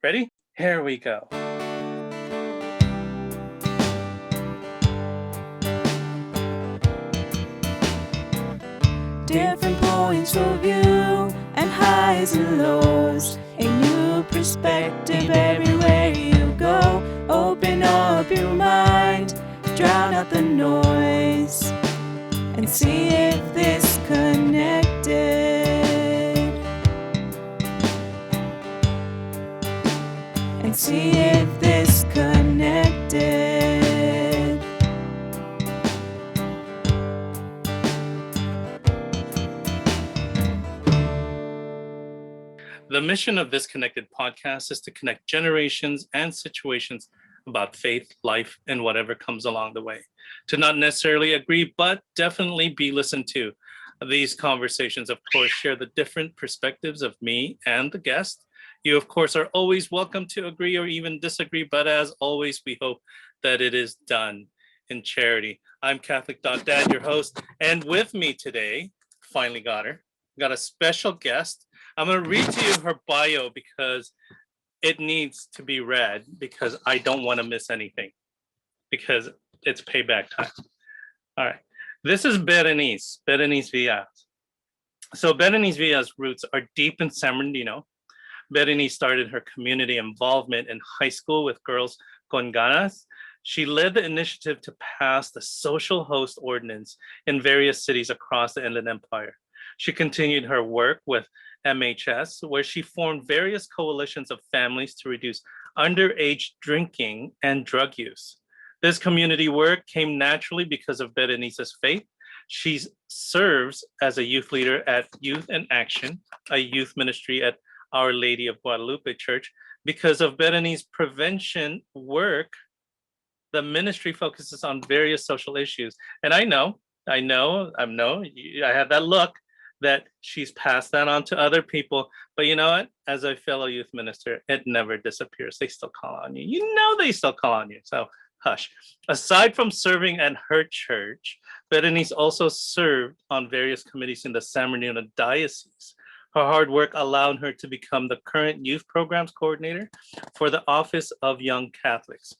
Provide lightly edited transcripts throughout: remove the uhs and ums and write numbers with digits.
Ready? Here we go. Different points of view and highs and lows. A new perspective everywhere you go. Open up your mind, drown out the noise, and see if this connected. And see if this connected. The mission of this Connected podcast is to connect generations and situations about faith, life, and whatever comes along the way. To not necessarily agree, but definitely be listened to. These conversations, of course, share the different perspectives of me and the guest. You, of course, are always welcome to agree or even disagree, but as always, we hope that it is done in charity. I'm Catholic.Dad, your host, and with me today, finally got her, got a special guest. I'm going to read to you her bio because it needs to be read because I don't want to miss anything because it's payback time. All right. This is Berenice Villa. So Berenice Villa's roots are deep in San Bernardino. Berenice started her community involvement in high school with Girls Con Ganas. She led the initiative to pass the social host ordinance in various cities across the Inland Empire. She continued her work with MHS, where she formed various coalitions of families to reduce underage drinking and drug use. This community work came naturally because of Berenice's faith. She serves as a youth leader at Youth in Action, a youth ministry at Our Lady of Guadalupe Church. Because of Berenice's prevention work, the ministry focuses on various social issues. And I have that look that she's passed that on to other people. But you know what? As a fellow youth minister, it never disappears. They still call on you. You know they still call on you. So hush. Aside from serving at her church, Berenice also served on various committees in the San Bernardino Diocese. Her hard work allowed her to become the current youth programs coordinator for the Office of Young Catholics.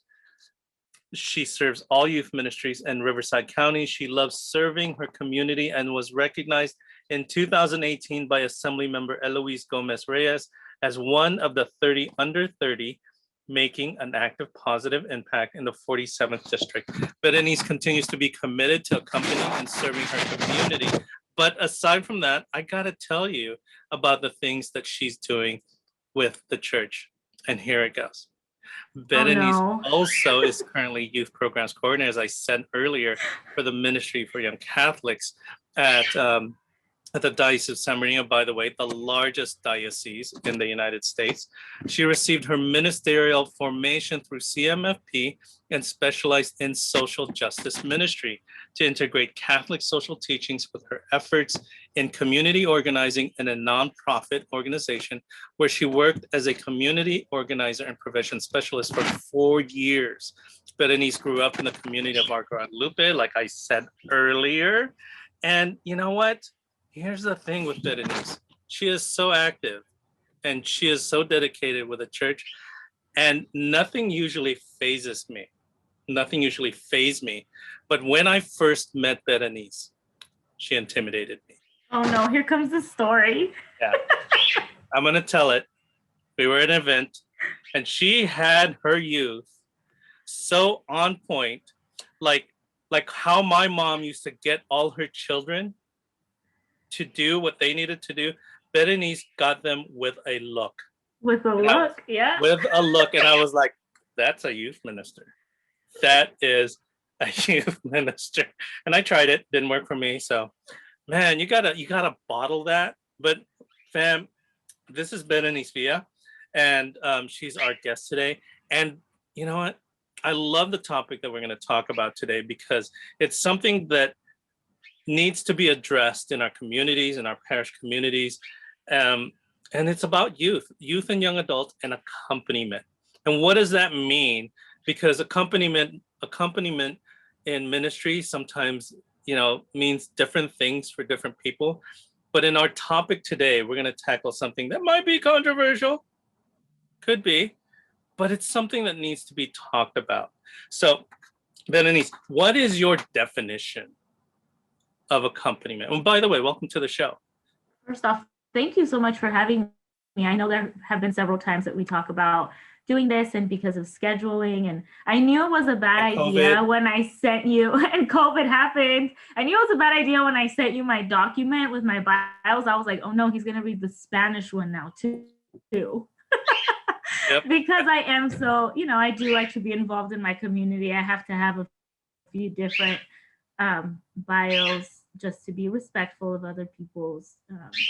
She serves all youth ministries in Riverside County. She loves serving her community and was recognized in 2018 by Assemblymember Eloise Gomez Reyes as one of the 30 under 30 making an active positive impact in the 47th district. Berenice continues to be committed to accompanying and serving her community. But aside from that, I gotta tell you about the things that she's doing with the church. And here it goes. Berenice also is currently youth programs coordinator, as I said earlier, for the Ministry for Young Catholics at the Diocese of San Bernardino, by the way, the largest diocese in the United States. She received her ministerial formation through CMFP and specialized in social justice ministry to integrate Catholic social teachings with her efforts in community organizing in a nonprofit organization where she worked as a community organizer and prevention specialist for 4 years. Berenice grew up in the community of our Guadalupe, like I said earlier. And you know what? Here's the thing with Berenice. She is so active and she is so dedicated with the church, and nothing usually phases me. Nothing usually fazed me. But when I first met Berenice, she intimidated me. Oh no, here comes the story. Yeah. I'm going to tell it. We were at an event and she had her youth so on point, like how my mom used to get all her children to do what they needed to do. Berenice got them with a look. With a look, yeah. With a look, and I was like, that's a youth minister. That is a youth minister. And I tried it, didn't work for me. So, man, you gotta bottle that. But fam, this is Berenice Villa, and she's our guest today. And you know what? I love the topic that we're going to talk about today because it's something that needs to be addressed in our communities, in our parish communities. And it's about youth and young adults, and accompaniment. And what does that mean? Because accompaniment in ministry sometimes, means different things for different people. But in our topic today, we're going to tackle something that might be controversial. Could be, but it's something that needs to be talked about. So, Berenice, what is your definition of accompaniment? And by the way, welcome to the show. First off, thank you so much for having me. I know there have been several times that we talk about doing this, and because of scheduling, and I knew it was a bad idea when I sent you, and COVID happened. I knew it was a bad idea when I sent you my document with my bios. I was like, oh no, he's gonna read the Spanish one now too. Yep. Because I am so, I do like to be involved in my community. I have to have a few different bios just to be respectful of other people's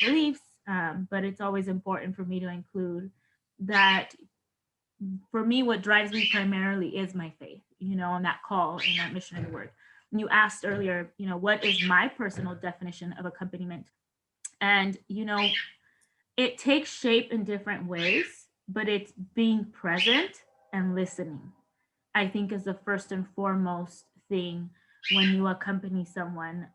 beliefs. But it's always important for me to include that. For me, what drives me primarily is my faith, and that call and that missionary work. And you asked earlier, what is my personal definition of accompaniment? And, it takes shape in different ways, but it's being present and listening, I think, is the first and foremost thing when you accompany someone.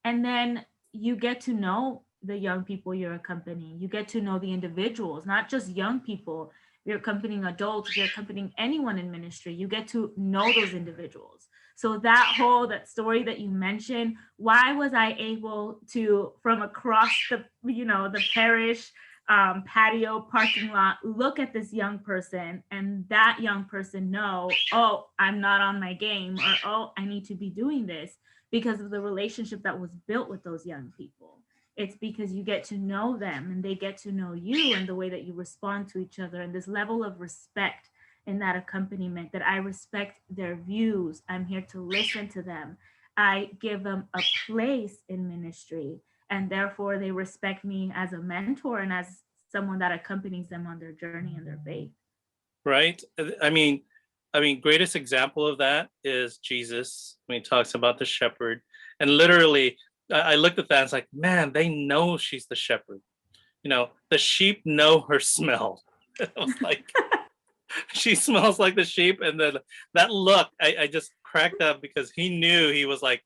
And then you get to know the young people you're accompanying. You get to know the individuals, not just young people. You're accompanying adults, you're accompanying anyone in ministry. You get to know those individuals. So that story that you mentioned, why was I able to, from across the parish patio parking lot, look at this young person, and that young person know, oh, I'm not on my game, or oh, I need to be doing this, because of the relationship that was built with those young people. It's because you get to know them and they get to know you, and the way that you respond to each other, and this level of respect in that accompaniment, that I respect their views. I'm here to listen to them. I give them a place in ministry, and therefore they respect me as a mentor and as someone that accompanies them on their journey and their faith. Right. I mean, greatest example of that is Jesus when he talks about the shepherd. And literally, I looked at that and it's like, man, they know she's the shepherd. The sheep know her smell. It was like, she smells like the sheep. And then that look, I just cracked up, because he knew, he was like,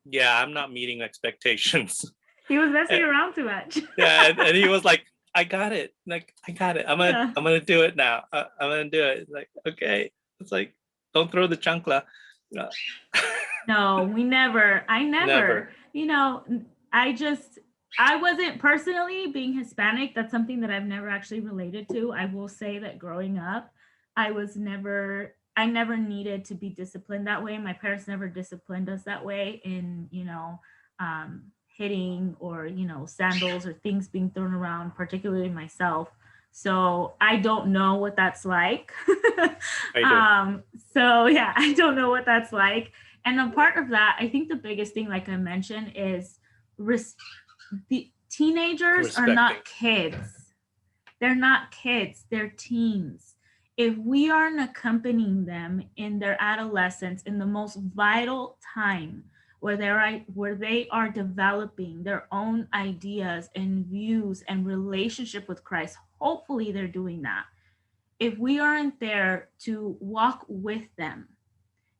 yeah, I'm not meeting expectations. He was messing around too much. Yeah, and he was like, I got it. Like, I got it. I'm gonna do it now. I'm gonna do it. It's like, okay. It's like, don't throw the chancla. No, I never. I wasn't personally, being Hispanic, that's something that I've never actually related to. I will say that growing up, I never needed to be disciplined that way. My parents never disciplined us that way in, hitting or, sandals or things being thrown around, particularly myself. So I don't know what that's like. So yeah, I don't know what that's like. And a part of that, I think the biggest thing, like I mentioned, is the teenagers are not kids. They're not kids, they're teens. If we aren't accompanying them in their adolescence, in the most vital time where they are developing their own ideas and views and relationship with Christ, hopefully they're doing that. If we aren't there to walk with them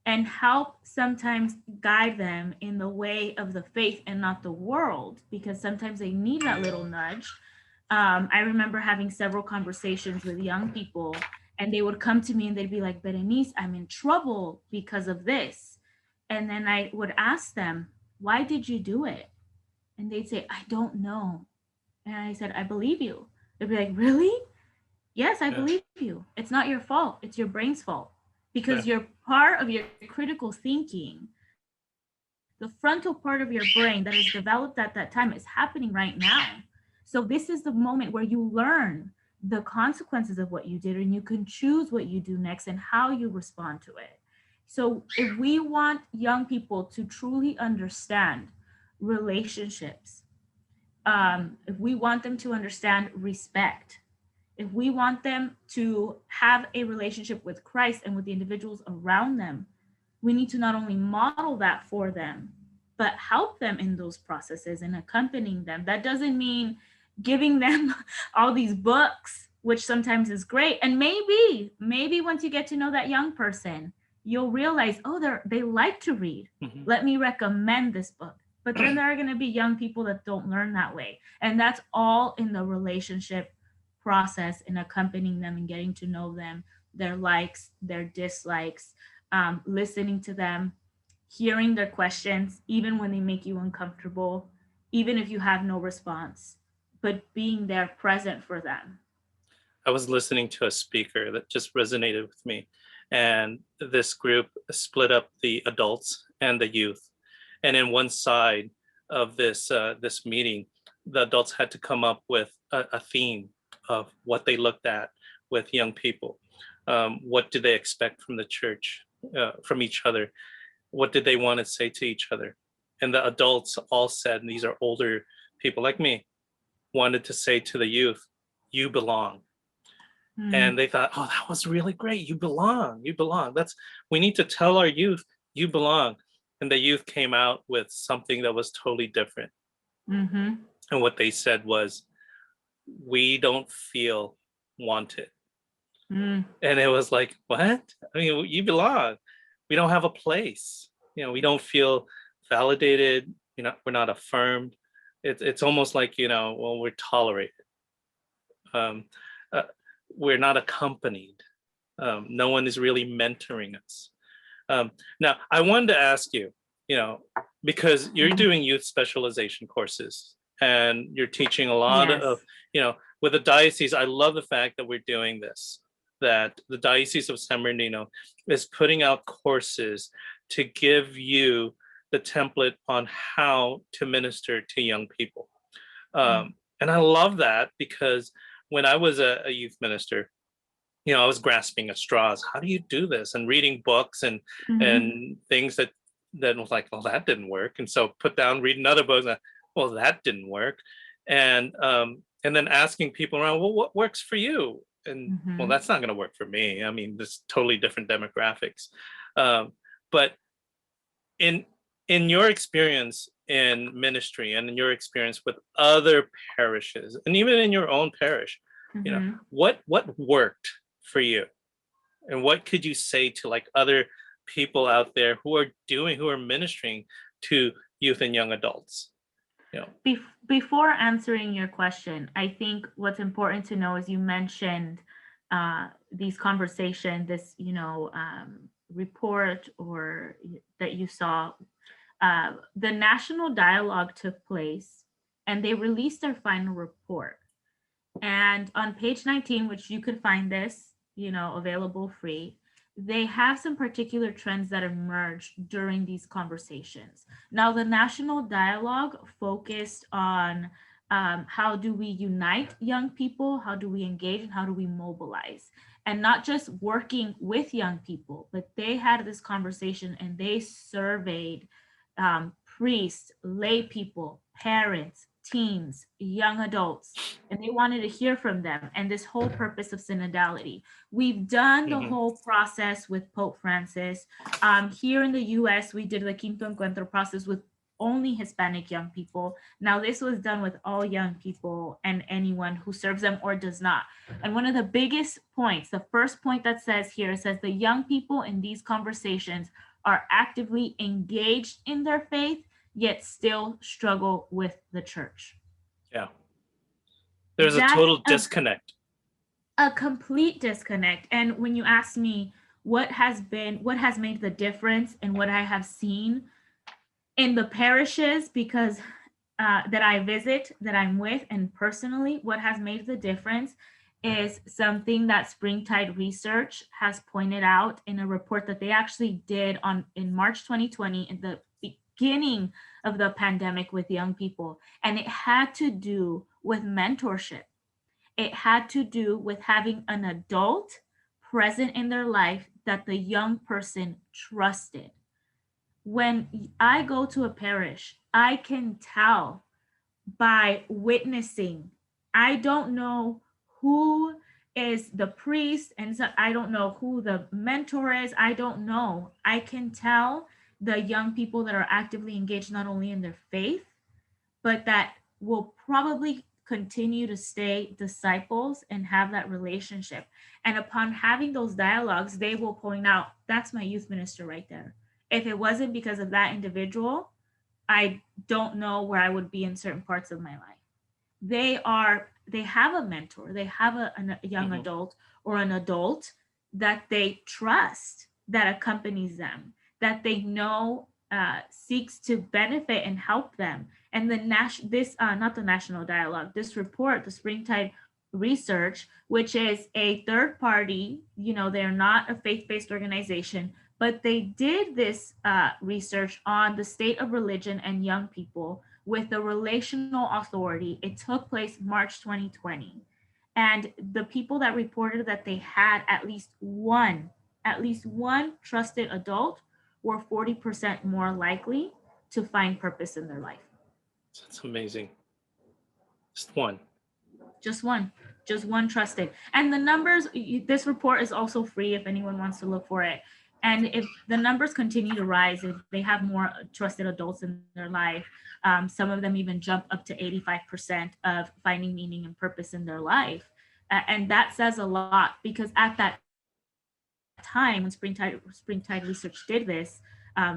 and help sometimes guide them in the way of the faith and not the world, because sometimes they need that little nudge. I remember having several conversations with young people, and they would come to me and they'd be like, Berenice, I'm in trouble because of this. And then I would ask them, why did you do it? And they'd say, I don't know. And I said, I believe you. They'd be like, really? Yes, I believe you. It's not your fault. It's your brain's fault. Because you're part of your critical thinking, the frontal part of your brain that is developed at that time is happening right now. So this is the moment where you learn the consequences of what you did, and you can choose what you do next and how you respond to it. So if we want young people to truly understand relationships, if we want them to understand respect, if we want them to have a relationship with Christ and with the individuals around them, we need to not only model that for them, but help them in those processes and accompanying them. That doesn't mean giving them all these books, which sometimes is great. And maybe once you get to know that young person, you'll realize, oh, they like to read. Mm-hmm. Let me recommend this book. But then there are going to be young people that don't learn that way. And that's all in the relationship process in accompanying them and getting to know them, their likes, their dislikes, listening to them, hearing their questions, even when they make you uncomfortable, even if you have no response, but being there present for them. I was listening to a speaker that just resonated with me. And this group split up the adults and the youth. And in one side of this meeting, the adults had to come up with a theme of what they looked at with young people. What did they expect from the church, from each other? What did they want to say to each other? And the adults all said, and these are older people like me, wanted to say to the youth, you belong. And they thought, oh, that was really great. You belong. We need to tell our youth, you belong. And the youth came out with something that was totally different. Mm-hmm. And what they said was, we don't feel wanted. And it was like, what? I mean, you belong. We don't have a place. We don't feel validated. We're not affirmed. It's almost like, well, we're tolerated. We're not accompanied. No one is really mentoring us. Now, I wanted to ask you, because you're doing youth specialization courses and you're teaching a lot of, with the diocese, I love the fact that we're doing this, that the Diocese of San Bernardino is putting out courses to give you the template on how to minister to young people. And I love that, because when I was a youth minister, I was grasping at straws. How do you do this? And reading books and things that was like, well, that didn't work. And so put down, read another book. And, well, that didn't work. And then asking people around, well, what works for you? And well, that's not going to work for me. I mean, there's totally different demographics. But in your experience in ministry and in your experience with other parishes, and even in your own parish, what worked for you, and what could you say to like other people out there who are ministering to youth and young adults? Before answering your question, I think what's important to know is you mentioned these conversations, this report or that you saw. The national dialogue took place, and they released their final report. And on page 19, which you could find this, available free, they have some particular trends that emerged during these conversations. Now, the national dialogue focused on how do we unite young people, how do we engage, and how do we mobilize? And not just working with young people, but they had this conversation and they surveyed priests, lay people, parents, teens, young adults, and they wanted to hear from them. And this whole purpose of synodality. We've done the whole process with Pope Francis. Here in the US, we did the Quinto Encuentro process with only Hispanic young people. Now, this was done with all young people and anyone who serves them or does not. And one of the biggest points, the first point that says here, says the young people in these conversations are actively engaged in their faith, yet still struggle with the church. Yeah. There's a total disconnect. A complete disconnect. And when you ask me what has made the difference and what I have seen in the parishes, because that I visit, that I'm with, and personally, what has made the difference is something that Springtide Research has pointed out in a report that they actually did in March 2020, in the beginning of the pandemic with young people. And it had to do with mentorship. It had to do with having an adult present in their life that the young person trusted. When I go to a parish, I can tell by witnessing. I don't know who is the priest, and so I don't know who the mentor is. I don't know. I can tell the young people that are actively engaged not only in their faith, but that will probably continue to stay disciples and have that relationship. And upon having those dialogues, they will point out, that's my youth minister right there. If it wasn't because of that individual, I don't know where I would be in certain parts of my life. they have a mentor, they have a young adult or an adult that they trust, that accompanies them, that they know seeks to benefit and help them. And the not the national dialogue, this report, the Springtide Research, which is a third party, they're not a faith-based organization, but they did this research on the state of religion and young people with the relational authority. It took place March 2020. And the people that reported that they had at least one trusted adult were 40% more likely to find purpose in their life. That's amazing. Just one. Just one trusted. And the numbers, this report is also free if anyone wants to look for it. And if the numbers continue to rise, if they have more trusted adults in their life, some of them even jump up to 85% of finding meaning and purpose in their life. And that says a lot, because at that time when Springtide Research did this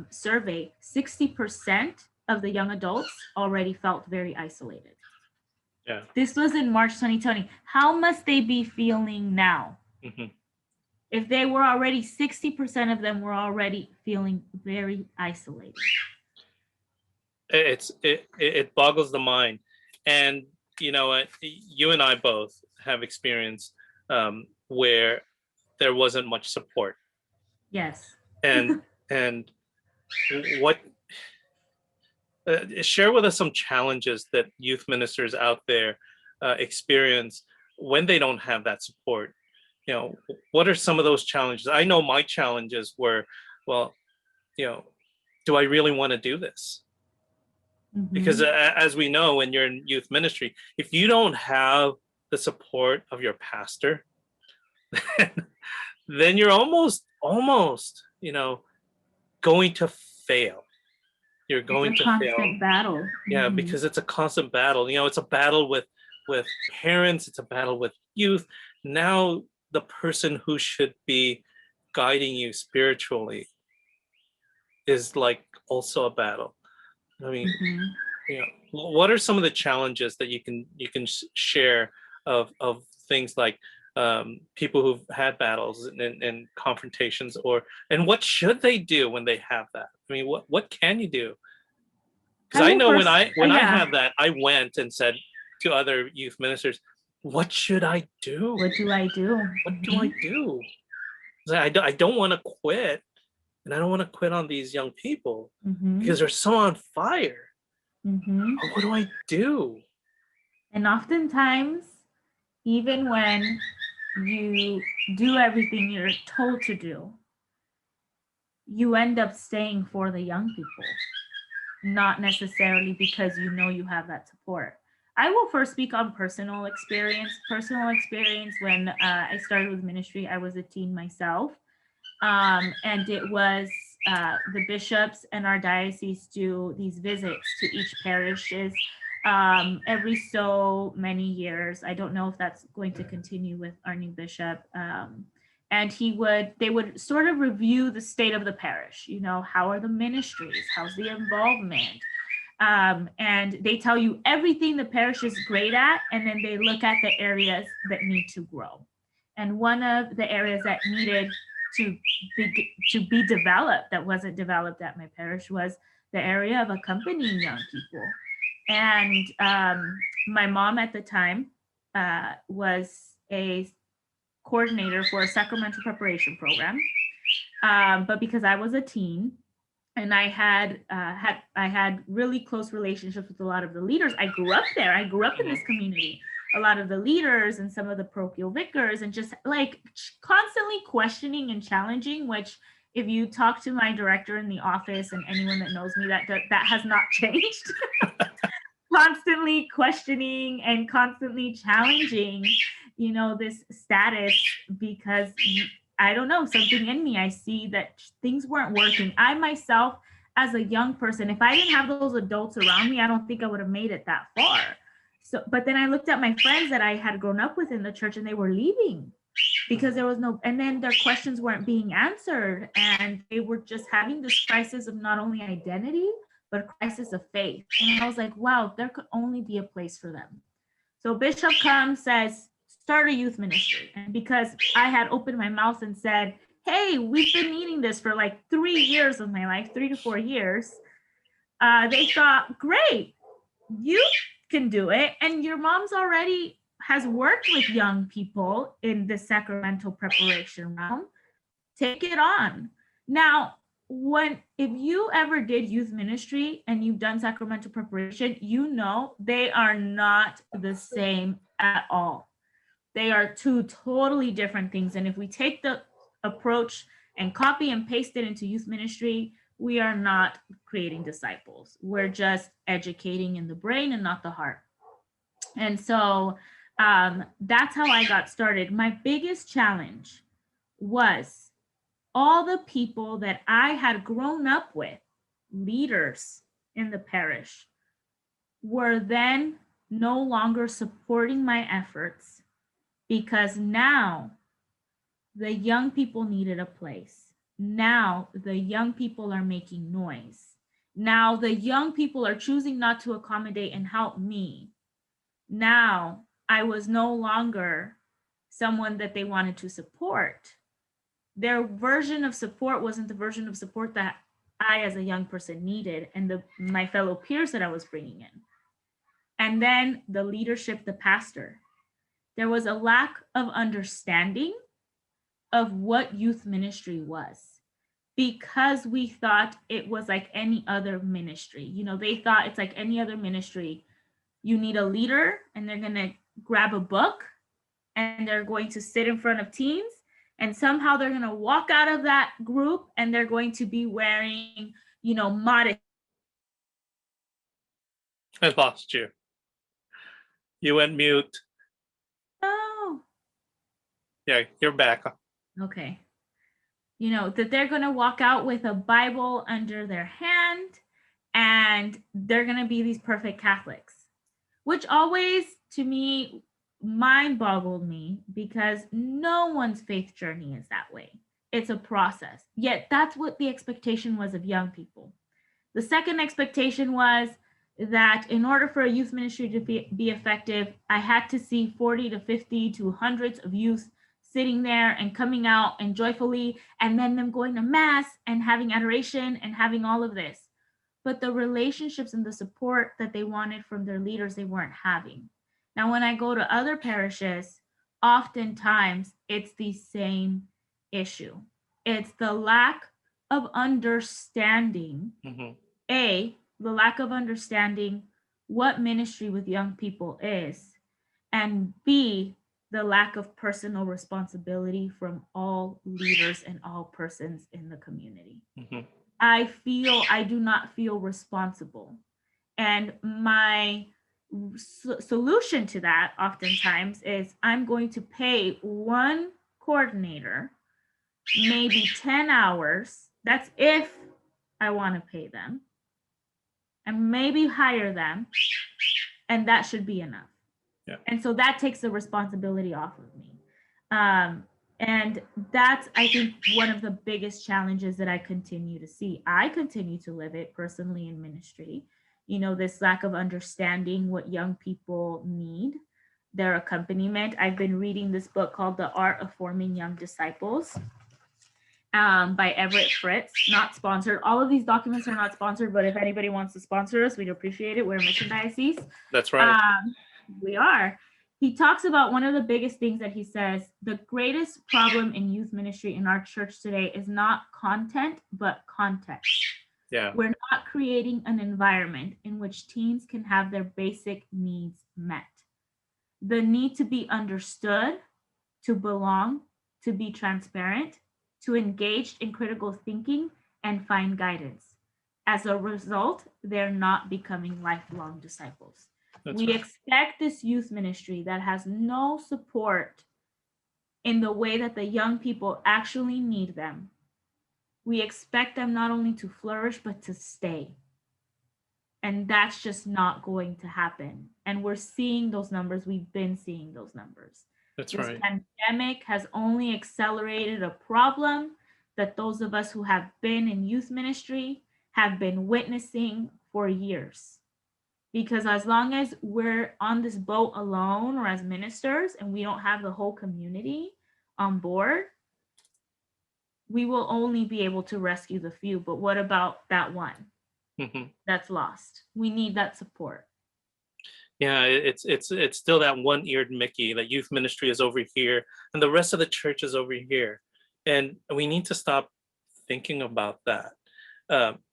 survey, 60% of the young adults already felt very isolated. Yeah. This was in March 2020. How must they be feeling now? If they were already, 60% of them were already feeling very isolated. It boggles the mind. And you know what, you and I both have experience where there wasn't much support. Yes. And what share with us some challenges that youth ministers out there experience when they don't have that support. What are some of those challenges? I know my challenges were, well, do I really want to do this? Because as we know, when you're in youth ministry, if you don't have the support of your pastor, then you're almost, going to fail. You're going to fail. It's a constant battle. Yeah, because it's a constant battle. It's a battle with parents. It's a battle with youth. Now the person who should be guiding you spiritually is like also a battle. I mean, what are some of the challenges that you can share of things like people who've had battles and confrontations, and what should they do when they have that? I mean, what can you do? Because I know when I had that, I went and said to other youth ministers, what should I do? What do I do? What do I do? I don't want to quit, and I don't want to quit on these young people because they're so on fire. What do I do? And oftentimes, even when you do everything you're told to do, you end up staying for the young people, not necessarily because you have that support. I will first speak on personal experience. When I started with ministry, I was a teen myself. And it was the bishops and our diocese do these visits to each parishes every so many years. I don't know if that's going to continue with our new bishop. And they would sort of review the state of the parish. How are the ministries? How's the involvement? And they tell you everything the parish is great at, and then they look at the areas that need to grow. And one of the areas that needed to be developed, that wasn't developed at my parish, was the area of accompanying young people. And my mom at the time was a coordinator for a sacramental preparation program. But because I was a teen, and I had really close relationships with a lot of the leaders. I grew up there. I grew up in this community. A lot of the leaders and some of the parochial vicars, and just like constantly questioning and challenging, which if you talk to my director in the office and anyone that knows me, that has not changed. Constantly questioning and constantly challenging, this status, because I don't know, something in me, I see that things weren't working. I myself, as a young person, if I didn't have those adults around me, I don't think I would have made it that far. So, but then I looked at my friends that I had grown up with in the church, and they were leaving because there was and then their questions weren't being answered. And they were just having this crisis of not only identity, but a crisis of faith. And I was like, wow, there could only be a place for them. So Bishop comes, says, start a youth ministry. And because I had opened my mouth and said, hey, we've been needing this for like 3 years of my life, 3 to 4 years, they thought, great, you can do it. And your mom's already has worked with young people in the sacramental preparation realm. Take it on. Now, if you ever did youth ministry and you've done sacramental preparation, you know they are not the same at all. They are two totally different things. And if we take the approach and copy and paste it into youth ministry, we are not creating disciples. We're just educating in the brain and not the heart. And so that's how I got started. My biggest challenge was all the people that I had grown up with, leaders in the parish, were then no longer supporting my efforts because now the young people needed a place. Now the young people are making noise. Now the young people are choosing not to accommodate and help me. Now I was no longer someone that they wanted to support. Their version of support wasn't the version of support that I as a young person needed and my fellow peers that I was bringing in. And then the leadership, the pastor. There was a lack of understanding of what youth ministry was because we thought it was like any other ministry. You know, they thought it's like any other ministry. You need a leader and they're going to grab a book and they're going to sit in front of teens and somehow they're going to walk out of that group and they're going to be wearing, you know, modest. I lost you. You went mute. Oh. Yeah, you're back. Okay. You know, that they're going to walk out with a Bible under their hand and they're going to be these perfect Catholics, which always, to me, mind boggled me because no one's faith journey is that way. It's a process. Yet that's what the expectation was of young people. The second expectation was that in order for a youth ministry to be effective, I had to see 40 to 50 to hundreds of youth sitting there and coming out and joyfully, and then them going to mass and having adoration and having all of this. But the relationships and the support that they wanted from their leaders, they weren't having. Now, when I go to other parishes, oftentimes it's the same issue. It's the lack of understanding, the lack of understanding what ministry with young people is, and B, the lack of personal responsibility from all leaders and all persons in the community. I do not feel responsible. And my solution to that oftentimes is I'm going to pay one coordinator maybe 10 hours. That's if I want to pay them, and maybe hire them. And that should be enough. Yeah. And so that takes the responsibility off of me. And that's, I think, one of the biggest challenges that I continue to see. I continue to live it personally in ministry. You know, this lack of understanding what young people need, their accompaniment. I've been reading this book called The Art of Forming Young Disciples by Everett Fritz, not sponsored. All of these documents are not sponsored, but if anybody wants to sponsor us, we'd appreciate it. We're a mission diocese. That's right. We are. He talks about one of the biggest things that he says, the greatest problem in youth ministry in our church today is not content, but context. Yeah. We're not creating an environment in which teens can have their basic needs met. The need to be understood, to belong, to be transparent, to engage in critical thinking and find guidance. As a result, they're not becoming lifelong disciples. We expect this youth ministry that has no support in the way that the young people actually need them. We expect them not only to flourish, but to stay. And that's just not going to happen. And we're seeing those numbers. We've been seeing those numbers. This pandemic has only accelerated a problem that those of us who have been in youth ministry have been witnessing for years. Because as long as we're on this boat alone or as ministers and we don't have the whole community on board, we will only be able to rescue the few. But what about that one that's lost? We need that support. Yeah, it's still that one-eared Mickey. That youth ministry is over here, and the rest of the church is over here, and we need to stop thinking about that.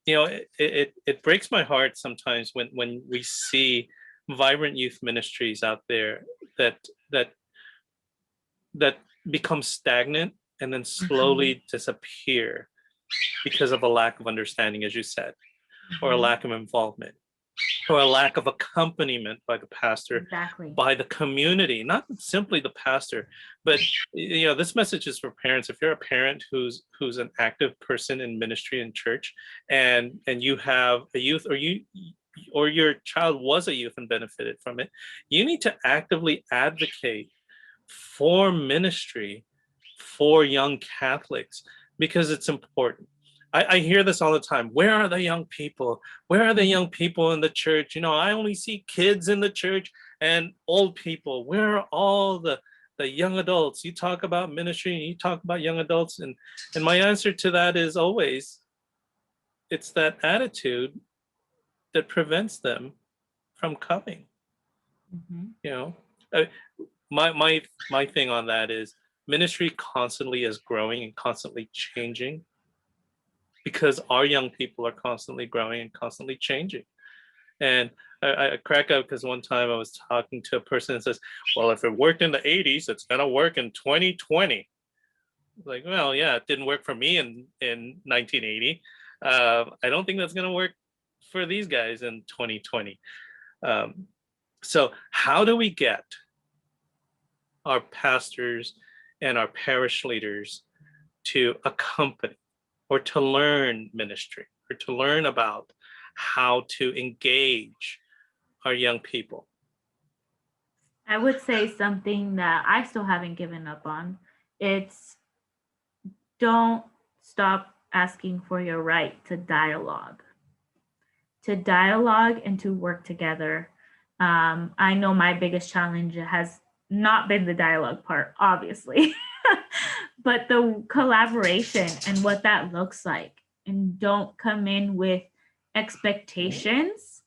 It breaks my heart sometimes when we see vibrant youth ministries out there that become stagnant and then slowly disappear because of a lack of understanding, as you said, or a lack of involvement, or a lack of accompaniment by the pastor, by the community, not simply the pastor. But this message is for parents. If you're a parent who's an active person in ministry and church, and you have a youth, or your child was a youth and benefited from it, you need to actively advocate for ministry for young Catholics, because it's important. I hear this all the time. Where are the young people? Where are the young people in the church? I only see kids in the church and old people. Where are all the young adults? You talk about ministry and you talk about young adults. And my answer to that is always, it's that attitude that prevents them from coming. My thing on that is ministry constantly is growing and constantly changing, because our young people are constantly growing and constantly changing. And I crack up because one time I was talking to a person that says, well, if it worked in the 80s, it's going to work in 2020. Like, well, yeah, it didn't work for me in 1980. I don't think that's going to work for these guys in 2020. So how do we get our pastors and our parish leaders to accompany, or to learn ministry, or to learn about how to engage our young people? I would say something that I still haven't given up on. It's, don't stop asking for your right to dialogue and to work together. I know my biggest challenge has not been the dialogue part, obviously, but the collaboration and what that looks like. And don't come in with expectations.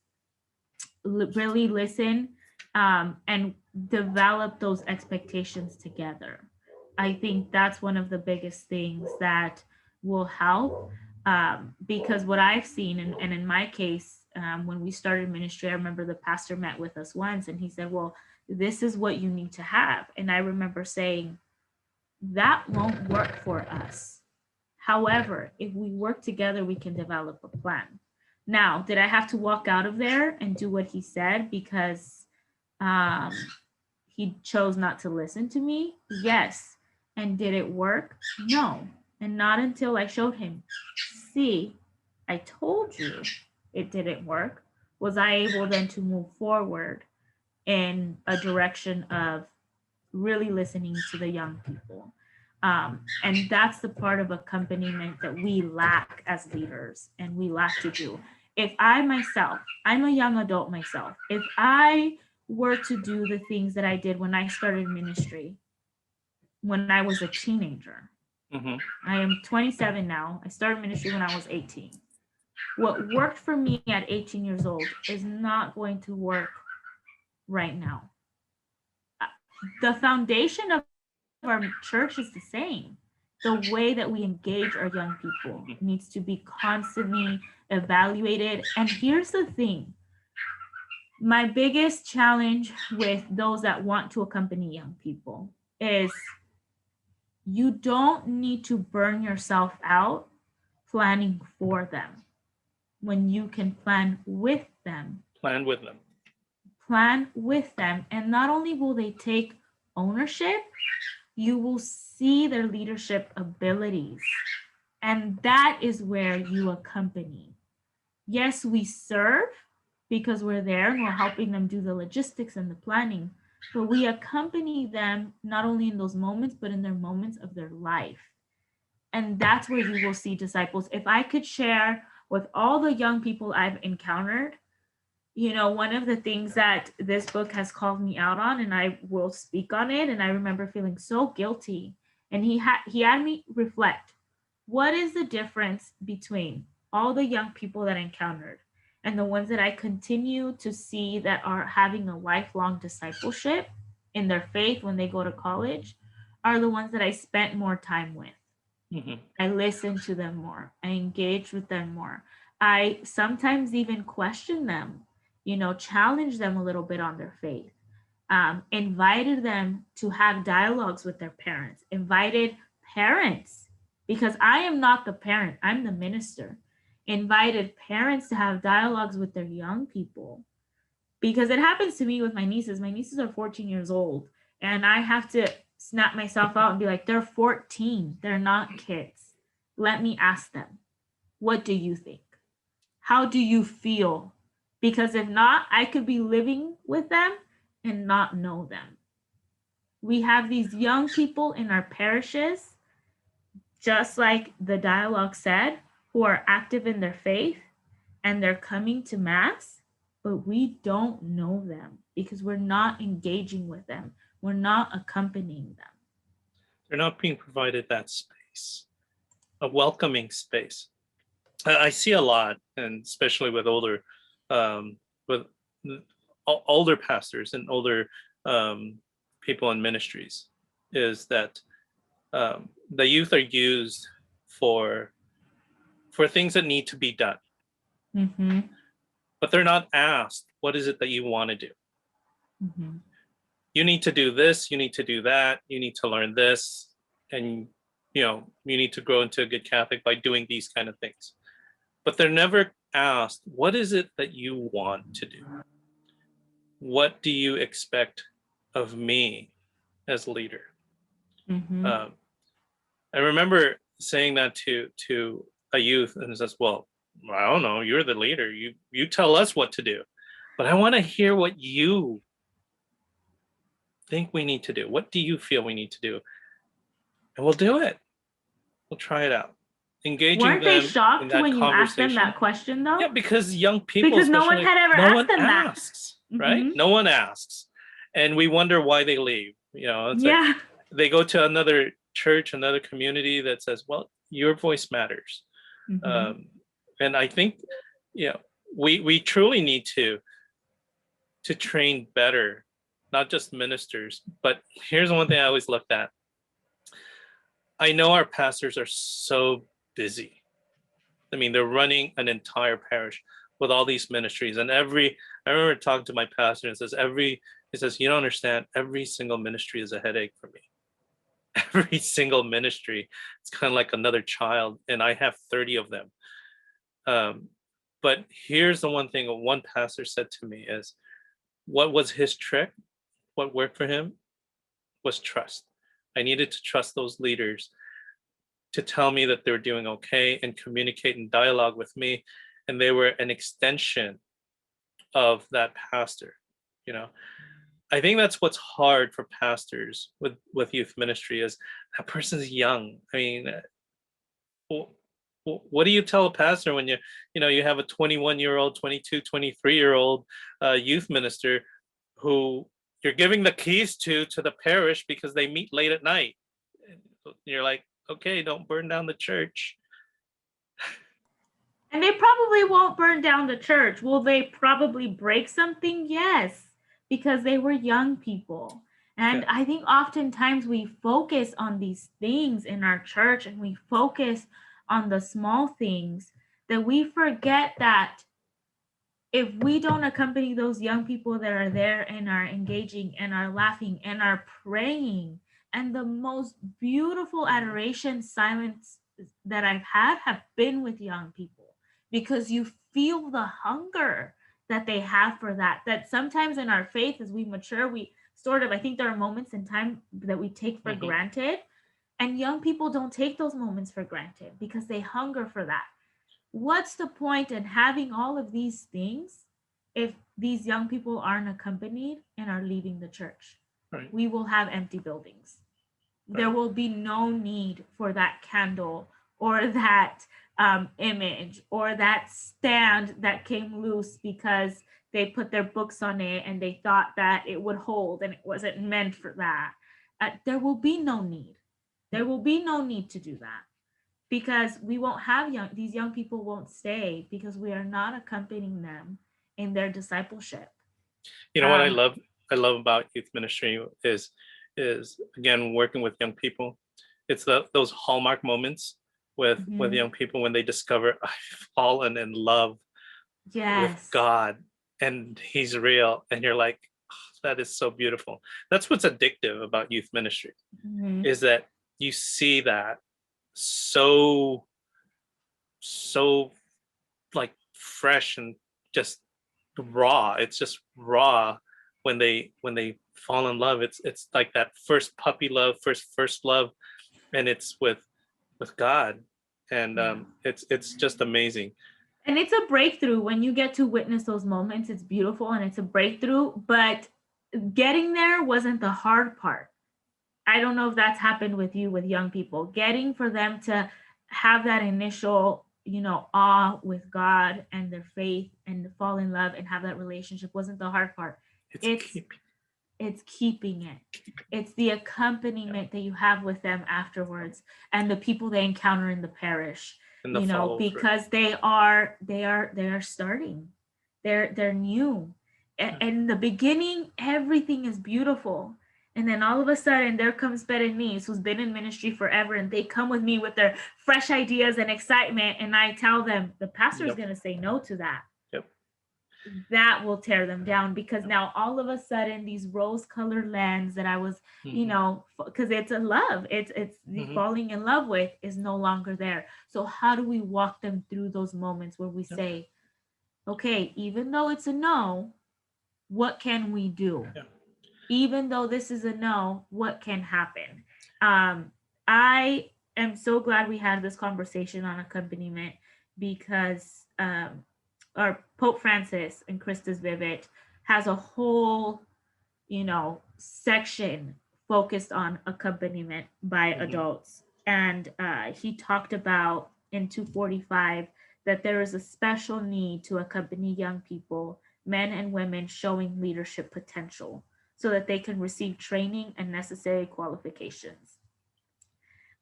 Really listen, and develop those expectations together. I think that's one of the biggest things that will help, because what I've seen, and in my case, when we started ministry, I remember the pastor met with us once and he said, well, this is what you need to have. And I remember saying, that won't work for us. However, if we work together, we can develop a plan. Now, did I have to walk out of there and do what he said because he chose not to listen to me? Yes. And did it work? No. And not until I showed him, see, I told you it didn't work, was I able then to move forward in a direction of really listening to the young people. And that's the part of accompaniment that we lack as leaders, and we lack to do. If I myself, I'm a young adult myself, if I were to do the things that I did when I started ministry, when I was a teenager, I am 27 now. I started ministry when I was 18. What worked for me at 18 years old is not going to work right now. The foundation of our church is the same. The way that we engage our young people needs to be constantly evaluated. And here's the thing. My biggest challenge with those that want to accompany young people is you don't need to burn yourself out planning for them when you can plan with them. Plan with them. Plan with them. And not only will they take ownership, you will see their leadership abilities. And that is where you accompany. Yes, we serve because we're there and we're helping them do the logistics and the planning, but we accompany them not only in those moments, but in their moments of their life. And that's where you will see disciples. If I could share with all the young people I've encountered, One of the things that this book has called me out on, and I will speak on it, and I remember feeling so guilty, and he had me reflect, what is the difference between all the young people that I encountered and the ones that I continue to see that are having a lifelong discipleship in their faith when they go to college, are the ones that I spent more time with. Mm-hmm. I listened to them more. I engaged with them more. I sometimes even questioned them, challenged them a little bit on their faith, invited them to have dialogues with their parents, invited parents, because I am not the parent, I'm the minister, invited parents to have dialogues with their young people. Because it happens to me with my nieces. My nieces are 14 years old, and I have to snap myself out and be like, they're 14. They're not kids. Let me ask them, what do you think? How do you feel? Because if not, I could be living with them and not know them. We have these young people in our parishes, just like the dialogue said, who are active in their faith and they're coming to Mass, but we don't know them because we're not engaging with them. We're not accompanying them. They're not being provided that space, a welcoming space. I see a lot, and especially with older pastors and older people in ministries, is that the youth are used for things that need to be done. Mm-hmm. But they're not asked, what is it that you want to do? Mm-hmm. You need to do this, you need to do that, you need to learn this, and you need to grow into a good Catholic by doing these kind of things. But they're never asked, what is it that you want to do? What do you expect of me as leader? Mm-hmm. I remember saying that to a youth, and it says, well, I don't know, you're the leader. You tell us what to do. But I want to hear what you think we need to do. What do you feel we need to do? And we'll do it. We'll try it out. Engaging Weren't they them in shocked that when you asked them conversation. that question, though? Yeah, because young people, Because no one had ever asked them that. Asks, right? Mhm. No one asks, and we wonder why they leave. It's Yeah. like they go to another church, another community that says, "Well, your voice matters," Mhm. and I think, we truly need to train better, not just ministers. But here's one thing I always looked at. I know our pastors are so busy. I mean, they're running an entire parish with all these ministries. And I remember talking to my pastor and he says, you don't understand, every single ministry is a headache for me. Every single ministry, it's kind of like another child. And I have 30 of them. But here's the one thing one pastor said to me is, what was his trick? What worked for him was trust. I needed to trust those leaders to tell me that they're doing okay and communicate and dialogue with me. And they were an extension of that pastor. I think that's what's hard for pastors with youth ministry is that person's young. I mean, what do you tell a pastor when you have a 21-year-old, 22, 23-year-old youth minister who you're giving the keys to the parish because they meet late at night? You're like, okay, don't burn down the church. And they probably won't burn down the church. Will they probably break something? Yes, because they were young people. And Yeah. I think oftentimes we focus on these things in our church and we focus on the small things that we forget that if we don't accompany those young people that are there and are engaging and are laughing and are praying, and the most beautiful adoration silence that I've had have been with young people, because you feel the hunger that they have for that sometimes in our faith as we mature, we sort of, I think there are moments in time that we take for granted, and young people don't take those moments for granted because they hunger for that. What's the point in having all of these things if these young people aren't accompanied and are leaving the church? Right. We will have empty buildings. Right. There will be no need for that candle or that image or that stand that came loose because they put their books on it and they thought that it would hold and it wasn't meant for that. There will be no need. There will be no need to do that, because we won't have these young people won't stay because we are not accompanying them in their discipleship. You know what I love about youth ministry is again working with young people. It's those hallmark moments with young people when they discover I've fallen in love with God and he's real, and you're like, oh, that is so beautiful. That's what's addictive about youth ministry, is that you see that so like fresh and just raw. It's just raw when they fall in love. It's like that first puppy love, first love, and it's with God, and it's just amazing. And it's a breakthrough when you get to witness those moments. It's beautiful and it's a breakthrough, but getting there wasn't the hard part. I don't know if that's happened with you, with young people, getting for them to have that initial, awe with God and their faith and fall in love and have that relationship wasn't the hard part. It's keeping it. It's the accompaniment that you have with them afterwards, and the people they encounter in the parish, because they are starting. They're new. And in the beginning, everything is beautiful. And then all of a sudden, there comes Berenice, who's been in ministry forever, and they come with me with their fresh ideas and excitement. And I tell them, the pastor is going to say no to that. Yep. That will tear them down, because now all of a sudden, these rose-colored lands that I was, because it's a love, it's the falling in love with is no longer there. So how do we walk them through those moments where we say, okay, even though it's a no, what can we do? Yeah. Even though this is a no, what can happen? I am so glad we had this conversation on accompaniment, because our Pope Francis and Christus Vivit has a whole, section focused on accompaniment by adults. And he talked about in 245 that there is a special need to accompany young people, men and women showing leadership potential, so that they can receive training and necessary qualifications.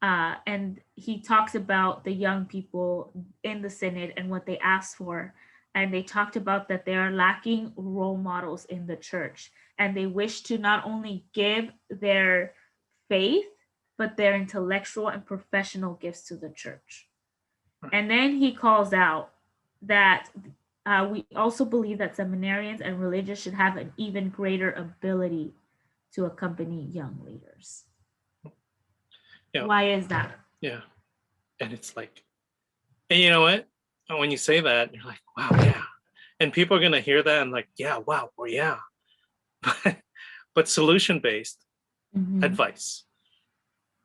And he talks about the young people in the synod and what they asked for. And they talked about that they are lacking role models in the church. And they wish to not only give their faith, but their intellectual and professional gifts to the church. And then he calls out that we also believe that seminarians and religious should have an even greater ability to accompany young leaders. Yeah. Why is that? Yeah. And it's like, and you know what? When you say that, you're like, wow, yeah. And people are going to hear that and like, yeah, wow, well, yeah. But solution-based advice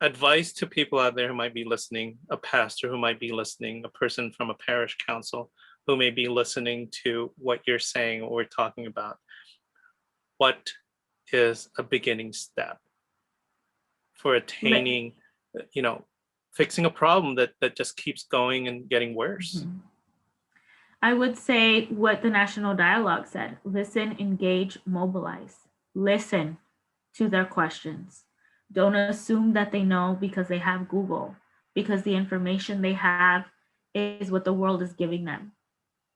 to people out there who might be listening, a pastor who might be listening, a person from a parish council who may be listening to what you're saying, what we're talking about. What is a beginning step for attaining, fixing a problem that just keeps going and getting worse? I would say what the National Dialogue said: listen, engage, mobilize. Listen to their questions. Don't assume that they know because they have Google, because the information they have is what the world is giving them.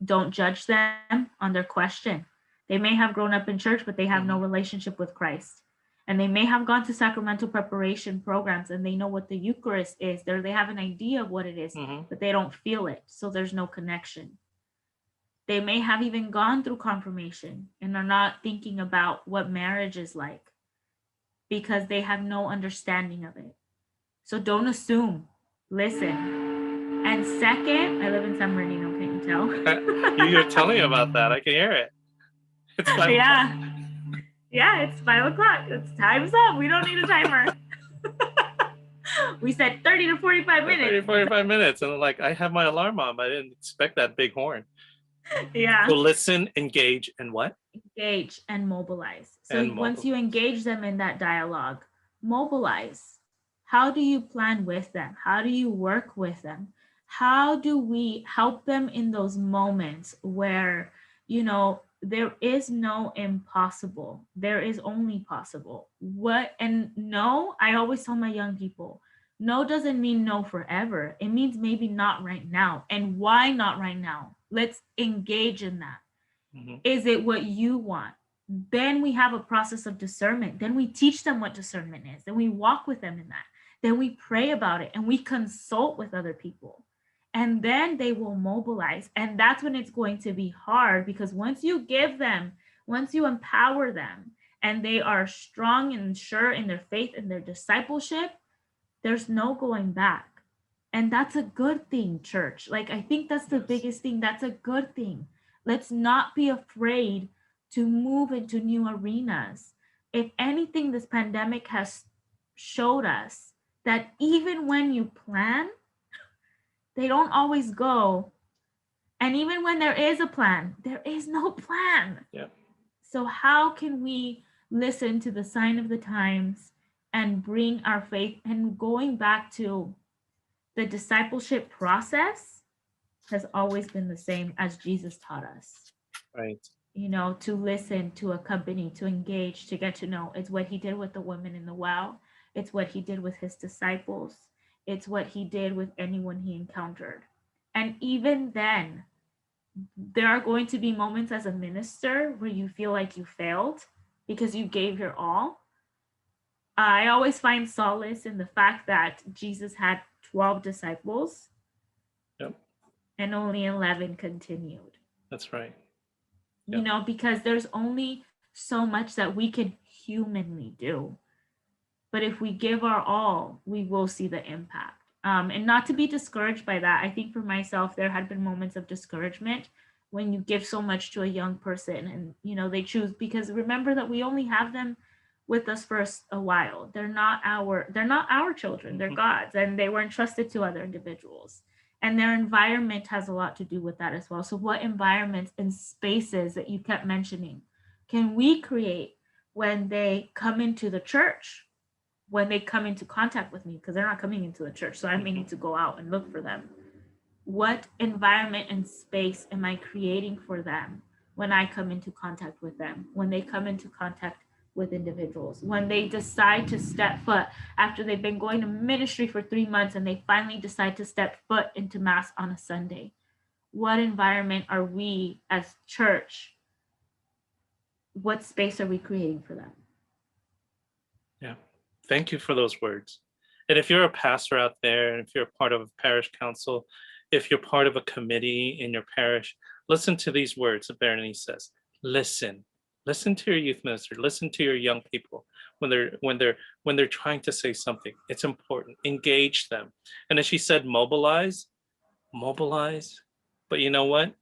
Don't judge them on their question. They may have grown up in church, but they have no relationship with Christ. And they may have gone to sacramental preparation programs and they know what the Eucharist is. They have an idea of what it is, but they don't feel it. So there's no connection. They may have even gone through confirmation and are not thinking about what marriage is like, because they have no understanding of it. So don't assume, listen. And second, I live in San Bernardino, can you tell? You're telling me about that. I can hear it. It's 5 o'clock. Yeah, it's 5 o'clock. It's time's up. We don't need a timer. We said 30 to 45 minutes. 30 to 45 minutes. And like, I have my alarm on, but I didn't expect that big horn. Yeah. So listen, engage, and what? Engage and mobilize. So once you engage them in that dialogue, mobilize. How do you plan with them? How do you work with them? How do we help them in those moments where, there is no impossible. There is only possible. No, I always tell my young people, no doesn't mean no forever. It means maybe not right now. And why not right now? Let's engage in that. Mm-hmm. Is it what you want? Then we have a process of discernment. Then we teach them what discernment is. Then we walk with them in that. Then we pray about it and we consult with other people. And then they will mobilize. And that's when it's going to be hard, because once you empower them, and they are strong and sure in their faith and their discipleship, there's no going back. And that's a good thing, church. Like, I think that's the biggest thing. That's a good thing. Let's not be afraid to move into new arenas. If anything, this pandemic has showed us that even when you plan, they don't always go. And even when there is a plan, there is no plan. Yeah. So how can we listen to the sign of the times and bring our faith? And going back to the discipleship process has always been the same as Jesus taught us. Right. You know, to listen, to accompany, to engage, to get to know. It's what he did with the woman in the well. It's what he did with his disciples. It's what he did with anyone he encountered. And even then, there are going to be moments as a minister where you feel like you failed because you gave your all. I always find solace in the fact that Jesus had 12 disciples. Yep. And only 11 continued. That's right. Yep. You know, because there's only so much that we can humanly do. But if we give our all, we will see the impact. And not to be discouraged by that. I think for myself, there had been moments of discouragement when you give so much to a young person and, you know, they choose, because remember that we only have them with us for a while. They're not our children, they're God's, and they were entrusted to other individuals. And their environment has a lot to do with that as well. So what environments and spaces that you kept mentioning can we create when they come into the church, when they come into contact with me, because they're not coming into the church, so I may need to go out and look for them. What environment and space am I creating for them when I come into contact with them, when they come into contact with individuals, when they decide to step foot after they've been going to ministry for 3 months and they finally decide to step foot into Mass on a Sunday? What environment are we as church? What space are we creating for them? Yeah. Thank you for those words. And if you're a pastor out there, and if you're a part of a parish council, if you're part of a committee in your parish, listen to these words that Berenice says. Listen to your youth minister, listen to your young people when they're trying to say something. It's important. Engage them. And as she said, mobilize, but you know what?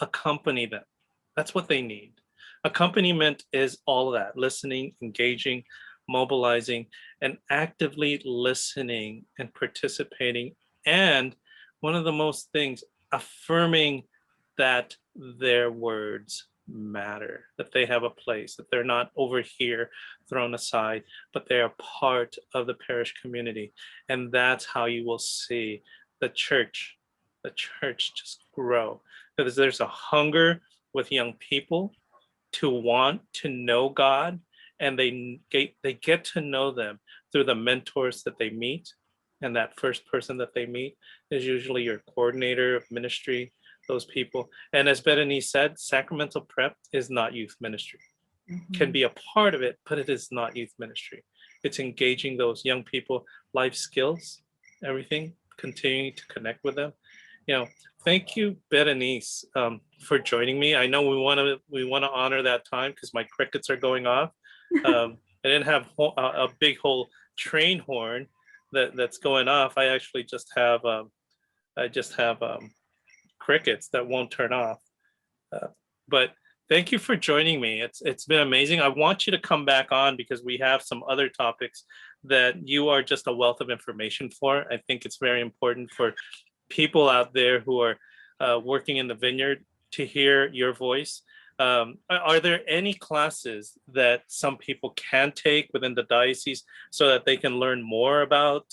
Accompany them. That's what they need. Accompaniment is all of that: listening, engaging, mobilizing, and actively listening and participating. And one of the most things, affirming that their words matter, that they have a place, that they're not over here thrown aside, but they are part of the parish community. And that's how you will see the church just grow. Because there's a hunger with young people to want to know God, and they get to know them through the mentors that they meet. And that first person that they meet is usually your coordinator of ministry, those people. And as Berenice said, sacramental prep is not youth ministry. Can be a part of it, but it is not youth ministry. It's engaging those young people, life skills, everything, continuing to connect with them. You know, thank you, Berenice, for joining me. I know we want to honor that time because my crickets are going off. I didn't have a big whole train horn that's going off. I actually just have crickets that won't turn off. But thank you for joining me. It's been amazing. I want you to come back on because we have some other topics that you are just a wealth of information for. I think it's very important for people out there who are working in the vineyard to hear your voice. Are there any classes that some people can take within the diocese so that they can learn more about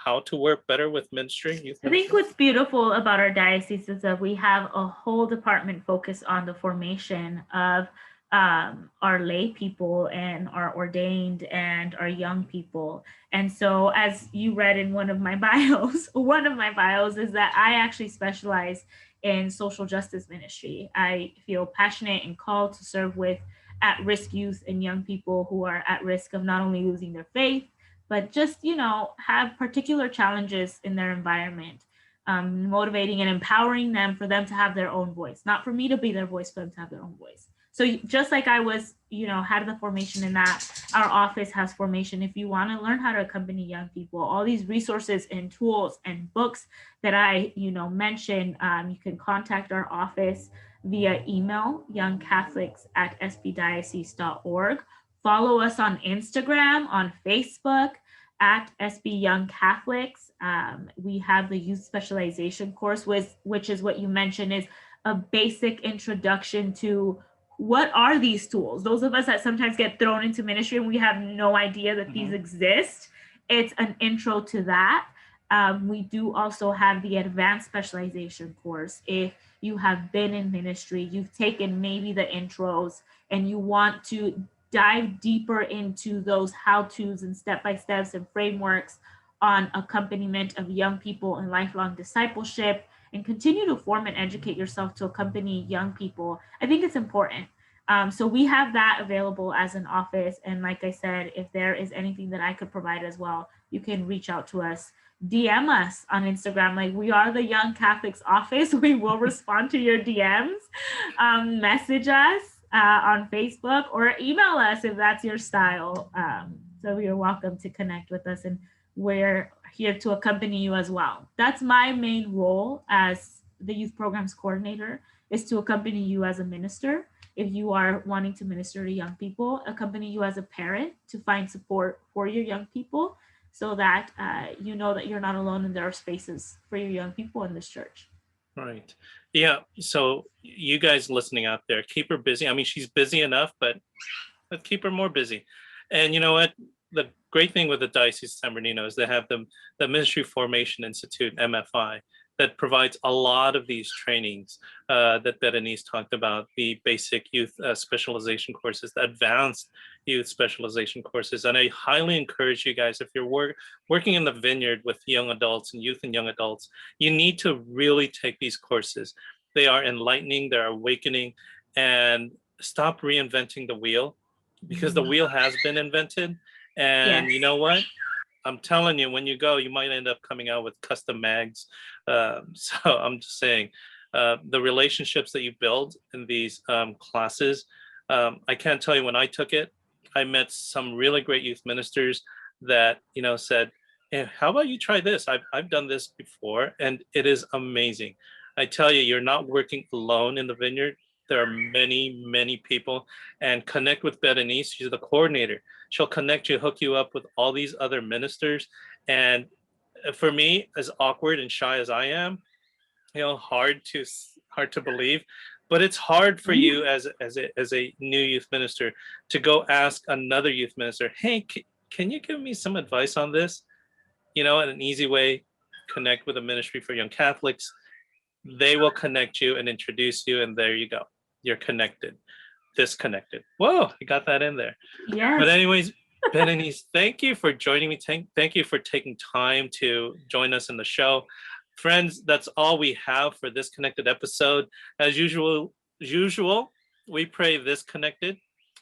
how to work better with ministry? Youth I think ministry? what's beautiful about our diocese is that we have a whole department focused on the formation of our lay people and our ordained and our young people. And so, as you read in one of my bios, one of my bios is that I actually specialize in social justice ministry. I feel passionate and called to serve with at-risk youth and young people who are at risk of not only losing their faith, but just, have particular challenges in their environment, motivating and empowering them for them to have their own voice, not for me to be their voice, for them to have their own voice. So just like I was, had the formation in that, our office has formation. If you want to learn how to accompany young people, all these resources and tools and books that I, mentioned, you can contact our office via email, youngcatholics@sbdiocese.org. Follow us on Instagram, on Facebook at SB Young Catholics. We have the youth specialization course, which is what you mentioned, is a basic introduction to what are these tools. Those of us that sometimes get thrown into ministry and we have no idea that these exist, it's an intro to that. We do also have the advanced specialization course. If you have been in ministry, you've taken maybe the intros and you want to dive deeper into those how-tos and step-by-steps and frameworks on accompaniment of young people in lifelong discipleship, and continue to form and educate yourself to accompany young people, I think it's important. So we have that available as an office. And like I said, if there is anything that I could provide as well, you can reach out to us. DM us on Instagram. Like, we are the Young Catholics office. We will respond to your DMs. Message us on Facebook or email us if that's your style. So you're welcome to connect with us, and we're here to accompany you as well. That's my main role as the youth programs coordinator, is to accompany you as a minister. If you are wanting to minister to young people, accompany you as a parent to find support for your young people, so that you know that you're not alone and there are spaces for your young people in this church. Right. Yeah. So you guys listening out there, keep her busy. I mean, she's busy enough, but let's keep her more busy. And you know what? The great thing with the Diocese of San Bernardino is they have the Ministry Formation Institute, MFI, that provides a lot of these trainings that Berenice talked about, the basic youth specialization courses, the advanced youth specialization courses. And I highly encourage you guys, if you're working in the vineyard with young adults and youth and young adults, you need to really take these courses. They are enlightening, they're awakening, and stop reinventing the wheel, because the wheel has been invented. And you know what? I'm telling you, when you go, you might end up coming out with custom mags. So I'm just saying, the relationships that you build in these classes, I can't tell you, when I took it, I met some really great youth ministers that, said, hey, how about you try this? I've done this before, and it is amazing. I tell you, you're not working alone in the vineyard. There are many, many people, and connect with Berenice. She's the coordinator. She'll connect you, hook you up with all these other ministers. And for me, as awkward and shy as I am, hard to believe, but it's hard for you as a new youth minister to go ask another youth minister, hey, can you give me some advice on this? In an easy way, connect with a ministry for young Catholics. They will connect you and introduce you, and there you go. You're connected. Disconnected. Whoa, I got that in there. Yes. But anyways, Berenice, thank you for joining me. Thank you for taking time to join us in the show. Friends, that's all we have for this connected episode. As usual, we pray this connected.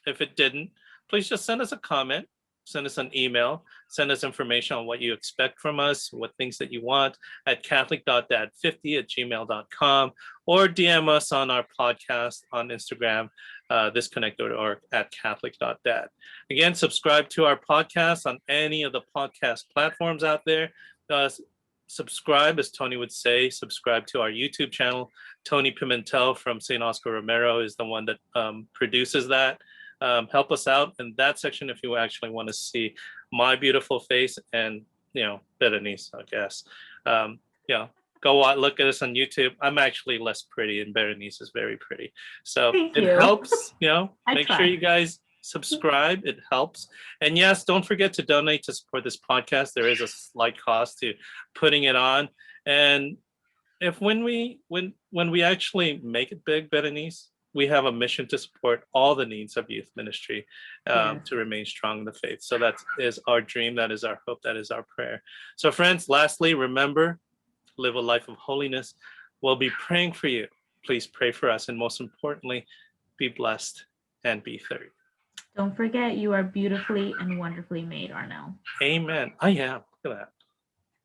If it didn't, please just send us a comment, send us an email, send us information on what you expect from us, what things that you want at catholic.dad50@gmail.com, or DM us on our podcast on Instagram, thisconnect.org at catholic.dad. Again, subscribe to our podcast on any of the podcast platforms out there. Subscribe, as Tony would say, subscribe to our YouTube channel. Tony Pimentel from St. Oscar Romero is the one that produces that. Help us out in that section if you actually want to see my beautiful face and, Berenice, I guess. Go look at us on YouTube. I'm actually less pretty, and Berenice is very pretty. So it helps, make sure you guys subscribe. It helps. And yes, don't forget to donate to support this podcast. There is a slight cost to putting it on. And if when we actually make it big, Berenice, we have a mission to support all the needs of youth ministry to remain strong in the faith. So that is our dream. That is our hope. That is our prayer. So friends, lastly, remember, live a life of holiness. We'll be praying for you. Please pray for us. And most importantly, be blessed and be 30. Don't forget, you are beautifully and wonderfully made, Arno. Amen. I am. Look at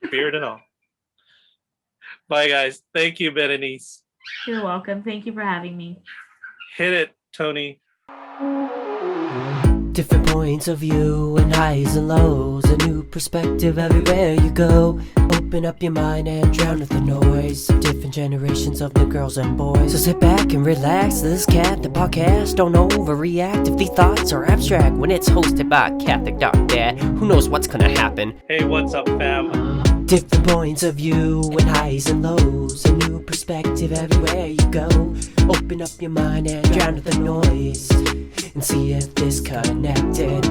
that. Beard and all. Bye, guys. Thank you, Berenice. You're welcome. Thank you for having me. Hit it, Tony. Different points of view and highs and lows, a new perspective everywhere you go. Open up your mind and drown out the noise of different generations of new girls and boys. So sit back and relax, this cat, the podcast. Don't overreact if the thoughts are abstract. When it's hosted by Catholic Dad, who knows what's gonna happen? Hey, what's up, fam? Different points of view and highs and lows, a new perspective everywhere you go. Open up your mind and drown out the noise and see if this connected.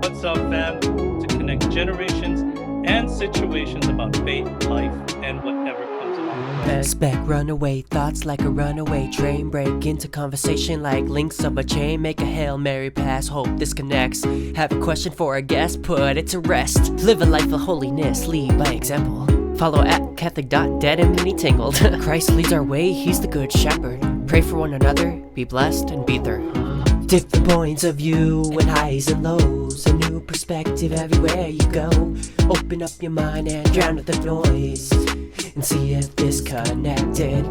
What's up, fam? To connect generations and situations about faith, life, and whatever comes along. Expect runaway thoughts like a runaway train. Break into conversation like links of a chain. Make a Hail Mary pass, hope this connects. Have a question for a guest, put it to rest. Live a life of holiness, lead by example. Follow at Catholic.Dead and Mini Tingled. Christ leads our way, he's the good shepherd. Pray for one another, be blessed and be there. Different points of view and highs and lows, a new perspective everywhere you go. Open up your mind and drown out the noise and see if this connected.